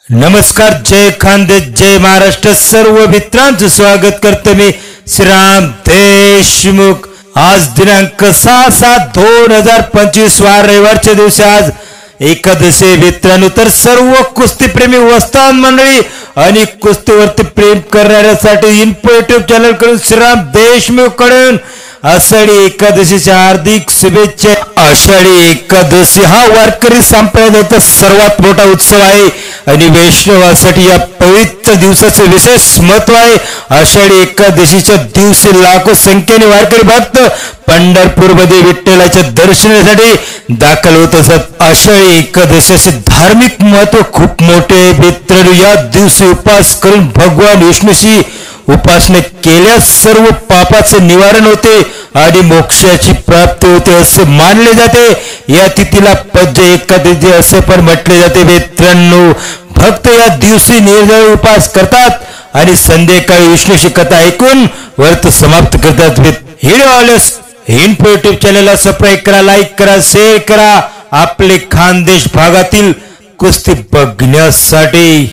नमस्कार, जय खानदेश, जय महाराष्ट्र. सर्व मित्रांचं स्वागत करतो मी श्रीराम देशमुख. आज दिनांक 6/7/2025 वार रविवारच्या दिवशी आज एकादशी. मित्रांनो, तर सर्व कुस्तीप्रेमी वस्ताद मंडळी आणि कुस्तीवरती प्रेम करणाऱ्यासाठी इन्फो युट्यूब चॅनल कडून श्रीराम देशमुख कडून आषाढी एकादशीच्या हार्दिक शुभेच्छा. आषाढी एकादशी हा वारकरी संप्रदायाचा सर्वात मोठा उत्सव आहे आणि वैष्णवासाठी या पवित्र दिवसाचे विशेष महत्व आहे. आषाढी एकादशीच्या दिवशी लाखो संख्येने वारकरी भक्त पंढरपूरमध्ये विठ्ठलाच्या दर्शनासाठी दाखल होत असत. आषाढी एकादशीचे धार्मिक महत्व खूप मोठे. मित्रांनो, या दिवशी उपवास करून भगवान विष्णूची उपासना केल्यास सर्व पापाचे निवारण होते आणि मोक्षाची प्राप्ती होते असे मानले जाते. या तिथीला पद्य एकादशी असे पण म्हटले जाते. मित्रांनो, भक्त या दिवशी निर्जळ उपास करतात आणि संध्याकाळी विष्णूची कथा ऐकून व्रत समाप्त करतात. व्हिडिओ आवडल्यास इन्फो युट्यूब चॅनलला सबस्क्राईब करा, लाईक करा, शेअर करा आपले खानदेश भागातील कुस्ती बघण्यासाठी.